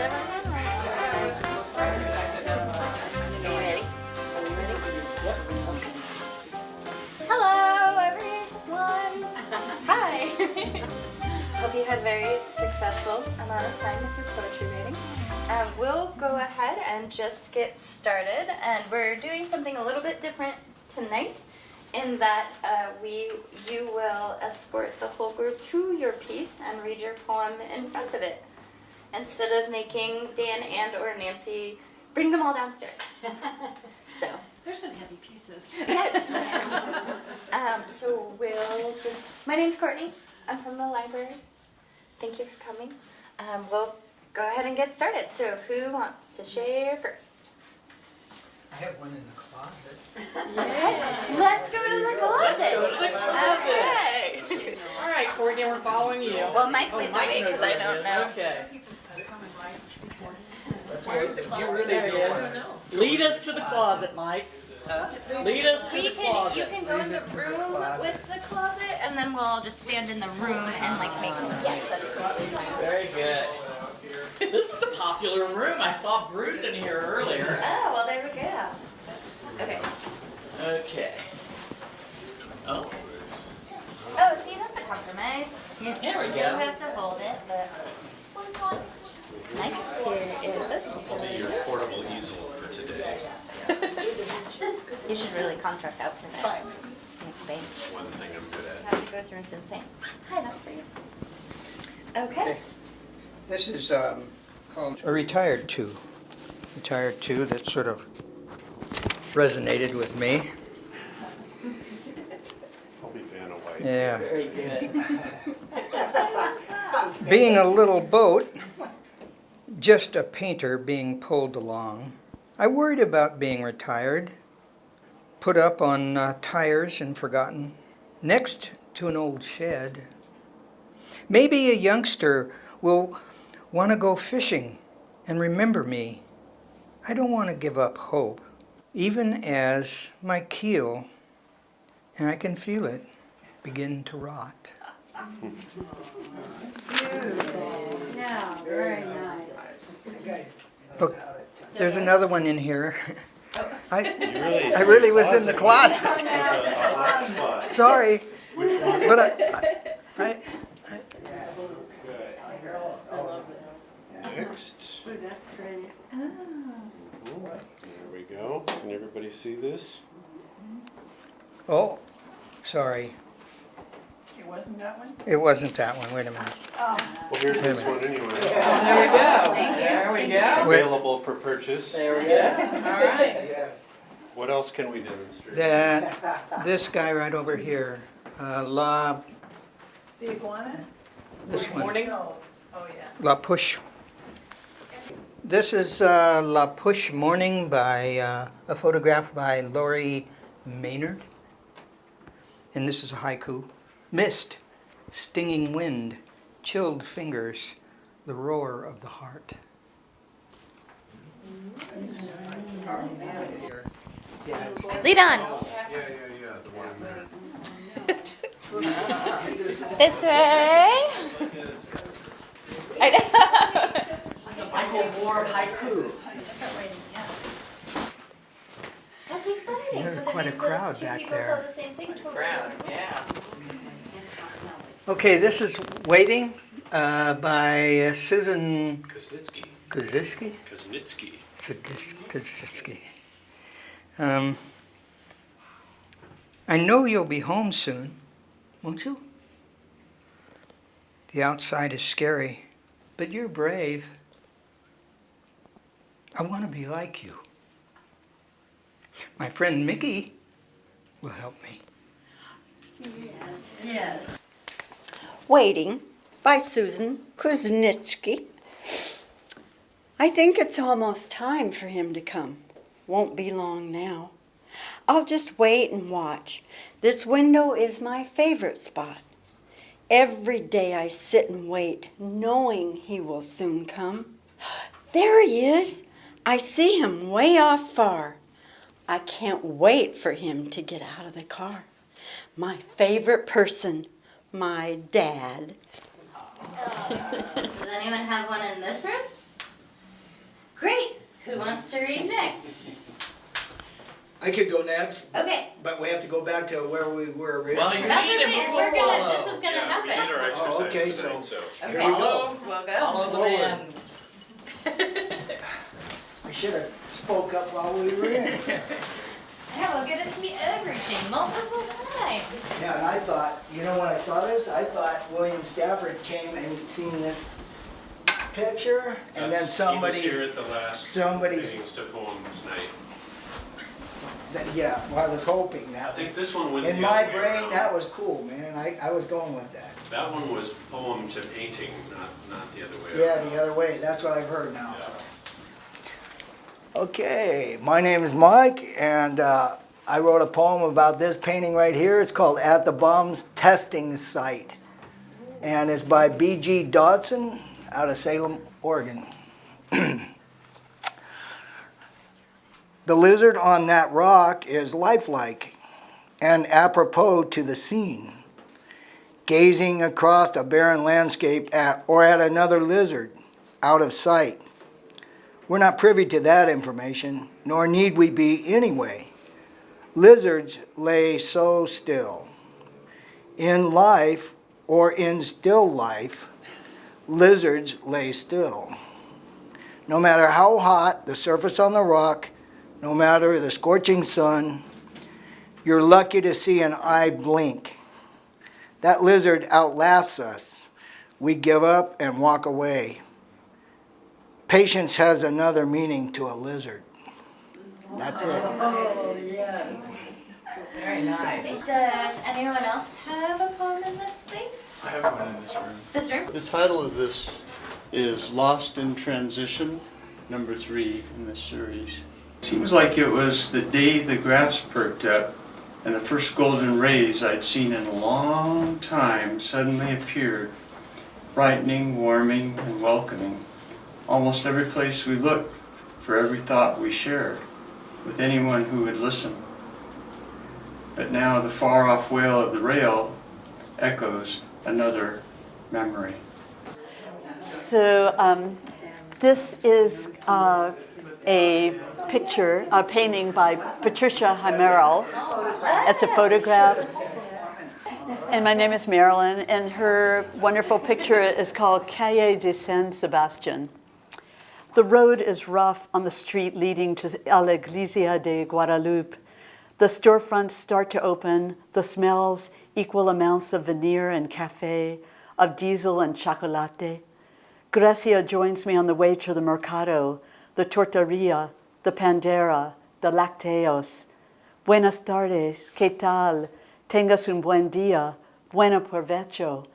Ready? Hello, everyone. Hi. Hope you had a very successful amount of time with your poetry reading. We'll go ahead and just get started, and we're doing something a little bit different tonight in that you will escort the whole group to your piece and read your poem in front of it, instead of making Dan and or Nancy bring them all downstairs. So there's some heavy pieces. yes. So we'll just. My name's Courtney. I'm from the library. Thank you for coming. We'll go ahead and get started. So who wants to share first? I have one in the closet. Okay, let's go to the closet. Let's go to the closet. Okay. All right, Courtney, we're following you. Well, Mike lead the way because I don't know. Okay. You really don't know. Lead us to the closet, Mike. Lead us to the closet. You can go in the room with the closet, and then we'll all just stand in the room and like make. Yes, that's totally fine. Very good. This is a popular room. I saw Bruce in here earlier. Oh, well, there we go. Okay. Okay. Oh. Oh, see, that's a compromise. There we You still go. have to hold it, but. Mike, here is this. I'll be your portable easel for today. You should really contract out for that. Make One thing I'm good at. have to go through and it's insane. Hi, that's for you. Okay. This is called a retired two. Retired two that sort of resonated with me. I'll be Vanna White. Yeah. Very good. Being a little boat, just a painter being pulled along. I worried about being retired, put up on tires and forgotten, next to an old shed. Maybe a youngster will want to go fishing and remember me. I don't want to give up hope, even as my keel, and I can feel it, begin to rot. Beautiful. Yeah, very nice. Look, there's another one in here. I You really was in the closet. There's a hot spot. Sorry, but I Next. Ooh, that's pretty. There we go. Can everybody see this? oh, sorry, It wasn't that one? it wasn't that one. Wait a minute. Well, here's this one anyway. There we go. There we go. Wait. Available for purchase. There we go. All right. What else can we demonstrate? This guy right over here, La The iguana? this one, Morning. No. Oh, yeah. La Push. This is La Push Morning by a photograph by Laurie Maynard, and this is a haiku. Mist, stinging wind, chilled fingers, the roar of the heart. Lead on. Yeah. The one in there. This way. I know. Michael Moore haiku. That's exciting. There's because it quite a means that crowd two back people there. saw the same thing totally. Crowd, yeah. Okay, this is Waiting by Susan Kuznitsky. Koziski. Kuznitsky. I know you'll be home soon, won't you? The outside is scary, but you're brave. I want to be like you. My friend Mickey will help me. Yes. Waiting by Susan Kuznitsky. I think it's almost time for him to come. Won't be long now. I'll just wait and watch. This window is my favorite spot. Every day I sit and wait, knowing he will soon come. There he is. I see him way off far. I can't wait for him to get out of the car. My favorite person, my dad. Does anyone have one in this room? Who wants to read next? I could go next, Okay. but we have to go back to where we were originally. Well, you That's need okay. to We're gonna. This follow. is gonna Yeah, we did happen. our exercise okay, tonight, so- Okay. Here we go. We'll go. Follow the Forward. man. I should have spoke up while we were in. Yeah, we'll get to see everything multiple times. Yeah, and I thought, you know, when I saw this, I thought William Stafford came and seen this picture, and then He was here at the last somebody's- things to poems night. Yeah, well, I was hoping I that. think this one went In the my other way brain, around. that was cool, man. I was going with that. That one was poem to painting, not the other way Yeah, around. the other way. That's what I've heard now. Yeah. So. Okay, my name is Mike, and I wrote a poem about this painting right here. It's called At the Bombs Testing Site, and it's by B.G. Dodson out of Salem, Oregon. The lizard on that rock is lifelike and apropos to the scene, gazing across a barren landscape at another lizard out of sight. We're not privy to that information, nor need we be anyway. Lizards lay so still. In life, or in still life, lizards lay still. No matter how hot the surface on the rock, no matter the scorching sun, you're lucky to see an eye blink. That lizard outlasts us. We give up and walk away. Patience has another meaning to a lizard. That's it. Oh, yes. Very nice. Does anyone else have a poem in this space? I have one in this room. This room? The title of this is Lost in Transition, number 3 in this series. Seems like it was the day the grass perked up and the first golden rays I'd seen in a long time suddenly appeared, brightening, warming, and welcoming. Almost every place we looked, for every thought we shared, with anyone who would listen. But now the far-off wail of the rail echoes another memory. So this is a picture, a painting by Patricia Himerl. It's a photograph. And my name is Mailyn, and her wonderful picture is called Calle de San Sebastian. The road is rough on the street leading to La Iglesia de Guadalupe. The storefronts start to open, the smells, equal amounts of veneer and cafe, of diesel and chocolate. Grecia joins me on the way to the mercado, the torteria, the pandera, the lacteos. Buenas tardes, ¿qué tal? Tengas un buen día, buena provecho.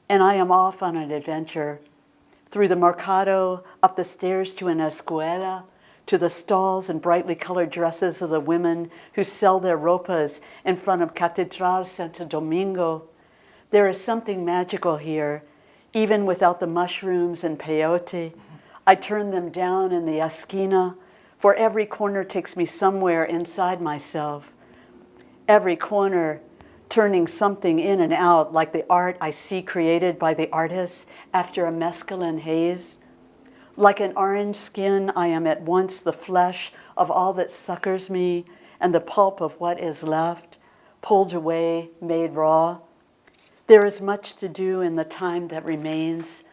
And I am off on an adventure. Through the mercado, up the stairs to an escuela, to the stalls and brightly colored dresses of the women who sell their ropas in front of Catedral Santo Domingo. There is something magical here, even without the mushrooms and peyote. I turn them down in the esquina, for every corner takes me somewhere inside myself. Every corner turning something in and out, like the art I see created by the artist after a mescaline haze. Like an orange skin, I am at once the flesh of all that suckers me and the pulp of what is left, pulled away, made raw. There is much to do in the time that remains,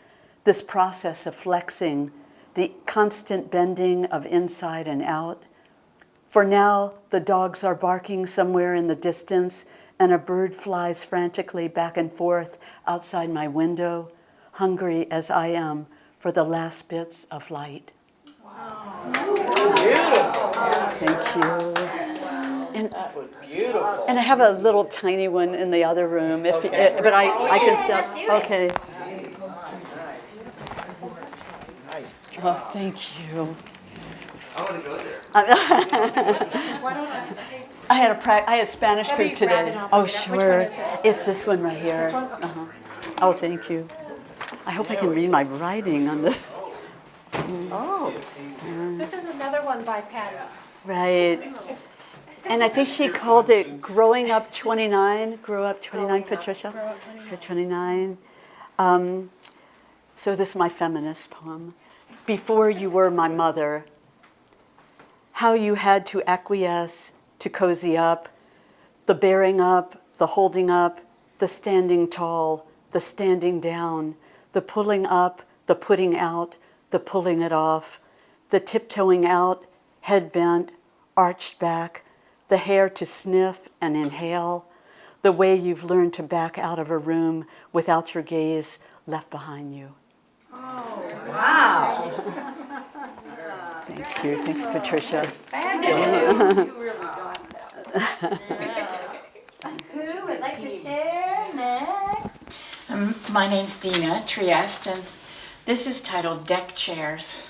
this process of flexing, the constant bending of inside and out. For now, the dogs are barking somewhere in the distance, and a bird flies frantically back and forth outside my window, hungry as I am for the last bits of light. Wow. Beautiful. Thank you. And, That was beautiful. and I have a little tiny one in the other room, if Okay. but I can still. let's do it. Okay. Oh, thank you. I want to go there. I had Spanish Maybe group grab today. it and I'll Oh, pick it up. Which sure. one is it? It's this one right here. This one? Okay. Uh-huh. Oh, thank you. I hope I can read my writing on this. Oh. This is another one by Patty. Right. And I think she called it Growing Up 29. Grow Up 29, Patricia? Grow Up 29. For 29. So this is my feminist poem. Before you were my mother, how you had to acquiesce, to cozy up, the bearing up, the holding up, the standing tall, the standing down, the pulling up, the putting out, the pulling it off, the tiptoeing out, head bent, arched back, the hair to sniff and inhale, the way you've learned to back out of a room without your gaze left behind you. Wow. Thank you. Thanks, Patricia. You really got that. Who would like to share next? My name's Dina, Triest, and this is titled Deck Chairs.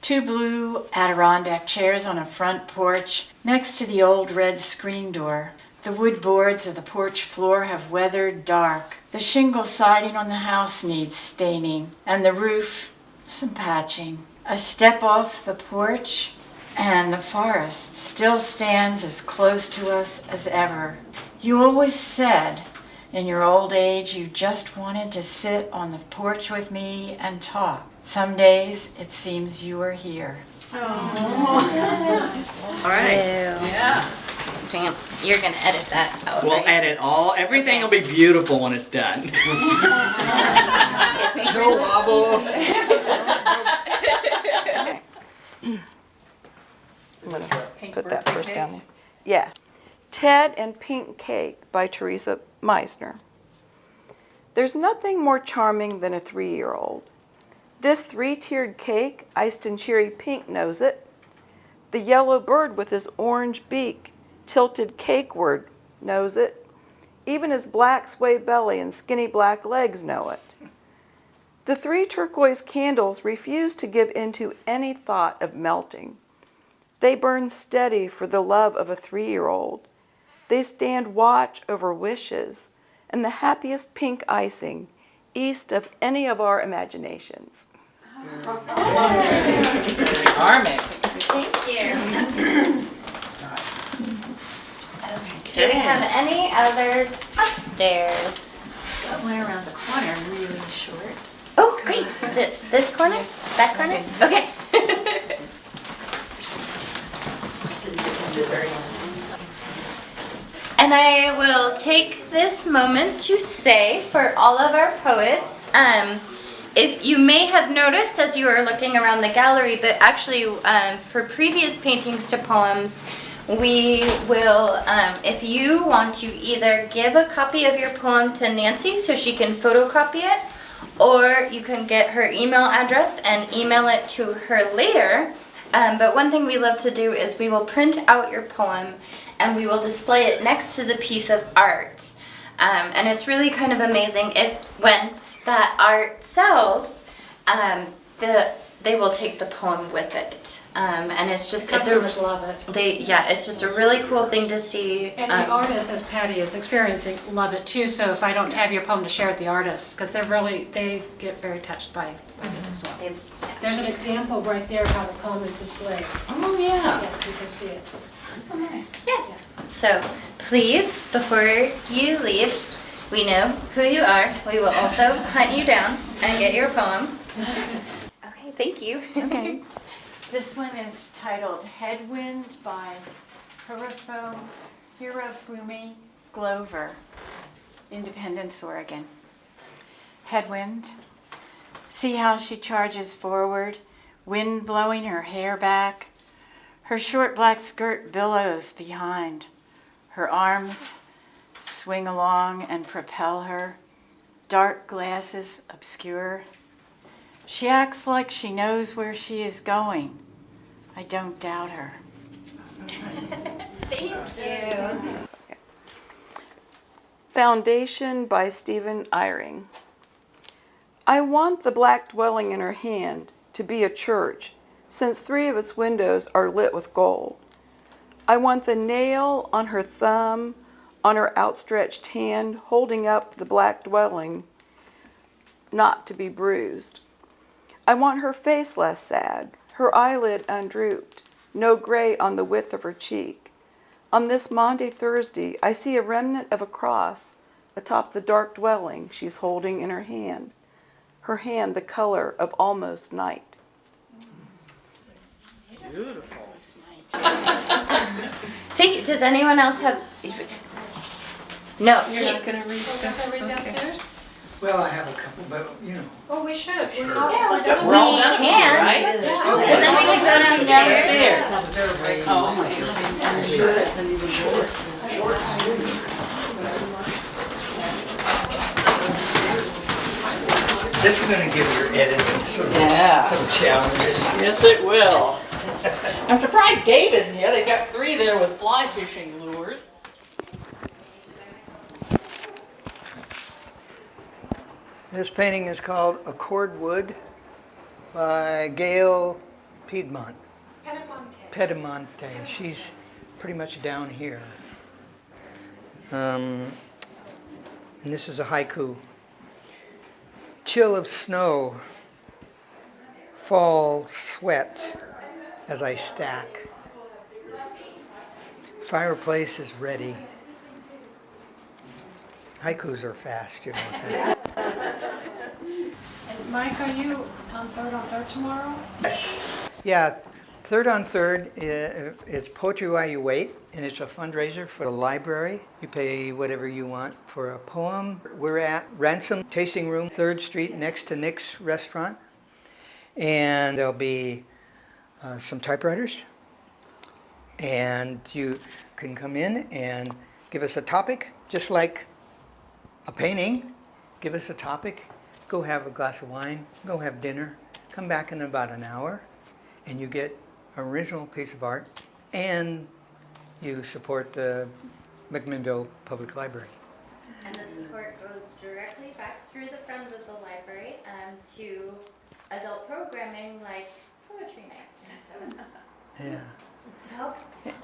2 blue Adirondack chairs on a front porch next to the old red screen door. The wood boards of the porch floor have weathered dark. The shingle siding on the house needs staining, and the roof, some patching. A step off the porch, and the forest still stands as close to us as ever. You always said in your old age you just wanted to sit on the porch with me and talk. Some days it seems you are here. All right. Yeah. Damn, you're gonna edit that out. We'll right? edit everything will be beautiful when it's done. No wobbles. I'm going to put that first down there. Yeah. Ted and Pink Cake by Teresa Meisner. There's nothing more charming than a 3-year-old. This 3-tiered cake, iced in cherry pink, knows it. The yellow bird with his orange beak, tilted cakeward, knows it. Even his black sway belly and skinny black legs know it. The 3 turquoise candles refuse to give into any thought of melting. They burn steady for the love of a 3-year-old. They stand watch over wishes and the happiest pink icing east of any of our imaginations. Charming. Thank you. Do we have any others upstairs? That one around the corner, really short. Oh, great. This corner? That corner? Okay. And I will take this moment to say for all of our poets, if you may have noticed as you were looking around the gallery, but actually for previous paintings to poems, we will, if you want to either give a copy of your poem to Nancy so she can photocopy it, or you can get her email address and email it to her later. But one thing we love to do is we will print out your poem and we will display it next to the piece of art. And it's really kind of amazing if when that art sells, they will take the poem with it. And it's just Customers love it. It's just a really cool thing to see. And the artists, as Patty is experiencing, love it too. So if I don't have your poem to share with the artists, because they get very touched by this as well. There's an example right there how the poem is displayed. Oh, yeah. Yeah, you can see it. Oh, nice. Yes. So please, before you leave, we know who you are. We will also hunt you down and get your poems. Okay, thank you. Okay. This one is titled Headwind by Hirofumi Glover, Independence, Oregon. Headwind. See how she charges forward, wind blowing her hair back. Her short black skirt billows behind. Her arms swing along and propel her. Dark glasses obscure. She acts like she knows where she is going. I don't doubt her. Thank you. Foundation by Stephen Eyring. I want the black dwelling in her hand to be a church, since 3 of its windows are lit with gold. I want the nail on her thumb, on her outstretched hand, holding up the black dwelling, not to be bruised. I want her face less sad, her eyelid undrooped, no gray on the width of her cheek. On this Maundy Thursday, I see a remnant of a cross atop the dark dwelling she's holding in her hand the color of almost night. Beautiful. Does anyone else have? No. You're not gonna read We're gonna read downstairs? Well, I have a couple, but you know. Oh, we should. Sure. We're all, Yeah, we're we're gonna We all read. done with you, can. right? Because then we can go downstairs. This is going to give your editing some challenges. Yes, it will. I'm surprised Dave isn't here. They got 3 there with fly fishing lures. This painting is called Accord Wood by Gail Piedmont. Pedemonte. She's pretty much down here. And this is a haiku. Chill of snow, fall sweat as I stack. Fireplace is ready. Haikus are fast, you know. And Mike, are you on third tomorrow? Yes. Yeah, Third on Third, it's Poetry While You Wait, and it's a fundraiser for the library. You pay whatever you want for a poem. We're at Ransom Tasting Room, 3rd Street, next to Nick's Restaurant. And there'll be some typewriters. And you can come in and give us a topic, just like a painting. Give us a topic, go have a glass of wine, go have dinner, come back in about an hour, and you get an original piece of art, and you support the McMinnville Public Library. And the support goes directly back through the Friends of the Library to adult programming like Poetry Night. Yeah. Help.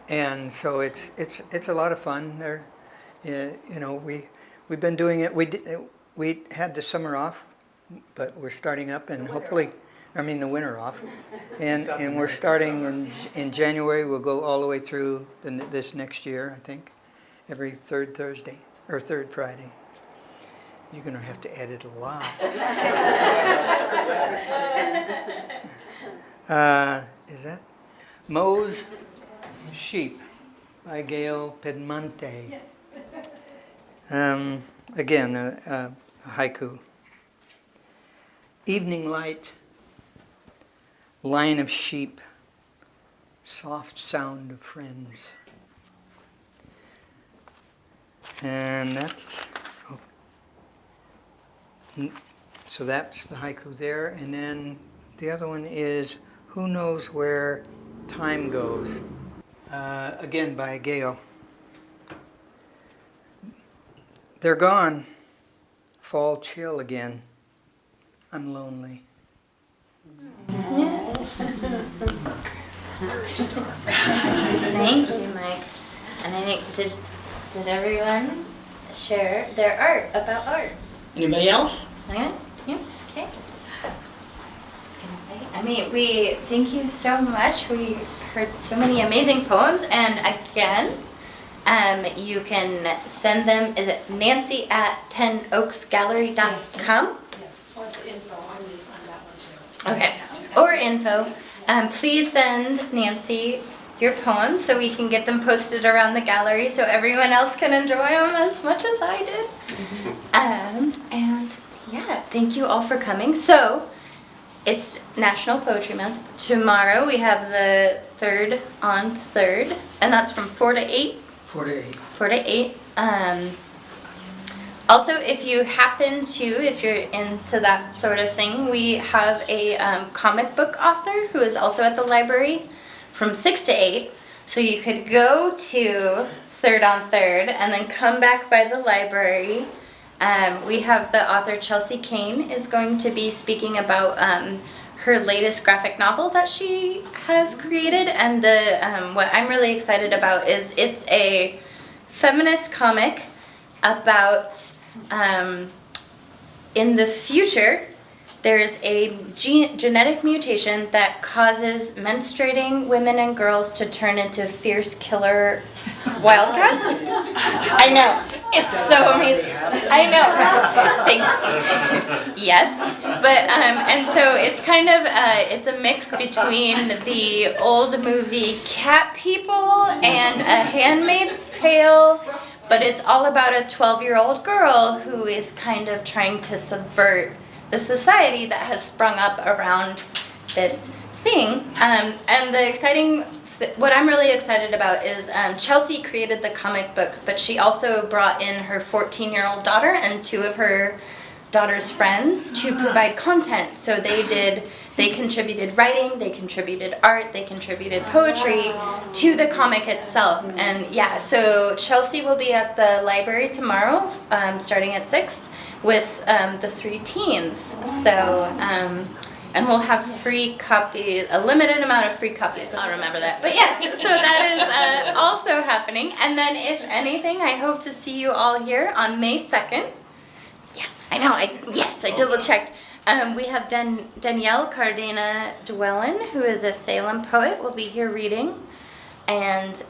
And so it's a lot of fun. There, you know, we've been doing it. We had the summer off, but we're starting up, and hopefully, the winter off, and we're starting in January. We'll go all the way through this next year, I think, every third Thursday or third Friday. You're gonna have to edit a lot. Is that Moe's Sheep by Gail Piedmonte? Yes. Again, a haiku. Evening light, line of sheep, soft sound of friends. And so that's the haiku there. And then the other one is Who Knows Where Time Goes, again by Gail. They're gone, fall chill again. I'm lonely. Thank you, Mike. And I think did everyone share their art about art? Anybody else? Yeah. Okay. We thank you so much. We heard so many amazing poems, and again, you can send them. Is it Nancy at 10oaksgallery.com? Yes, or the info on that one too. Okay, or info. Please send Nancy your poems so we can get them posted around the gallery so everyone else can enjoy them as much as I did. And yeah, thank you all for coming. So it's National Poetry Month. Tomorrow we have the Third on Third, and that's from 4 to 8. 4 to 8. 4 to 8. Also, if you happen to, if you're into that sort of thing, we have a comic book author who is also at the library from 6 to 8. So you could go to Third on Third and then come back by the library. We have the author Chelsea Kane is going to be speaking about her latest graphic novel that she has created. And what I'm really excited about is it's a feminist comic about in the future, there's a genetic mutation that causes menstruating women and girls to turn into fierce killer wildcats. I know. It's so amazing. I know. Yes. and so it's kind of it's a mix between the old movie Cat People and A Handmaid's Tale, but it's all about a 12-year-old girl who is kind of trying to subvert the society that has sprung up around this thing. And what I'm really excited about is Chelsea created the comic book, but she also brought in her 14-year-old daughter and 2 of her daughter's friends to provide content. So they contributed writing, they contributed art, they contributed poetry to the comic itself. And yeah, so Chelsea will be at the library tomorrow, starting at 6, with the 3 teens. So, and we'll have free copies, a limited amount of free copies. I'll remember that. But yes, so that is also happening. And then if anything, I hope to see you all here on May 2nd. Yeah, I know, I double checked. We have Danielle Cardena Dwellin, who is a Salem poet, will be here reading. And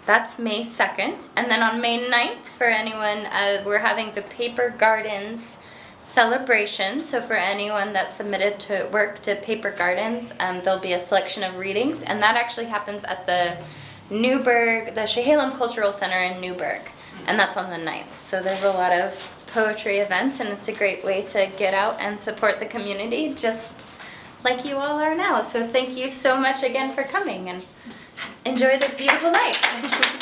that's May 2nd. And then on May 9th, for anyone, we're having the Paper Gardens celebration. So for anyone that submitted to work to Paper Gardens, there'll be a selection of readings, and that actually happens at the Newburgh, the Sahagian Cultural Center in Newburgh, and that's on the 9th. So there's a lot of poetry events, and it's a great way to get out and support the community, just like you all are now. So thank you so much again for coming, and enjoy the beautiful night.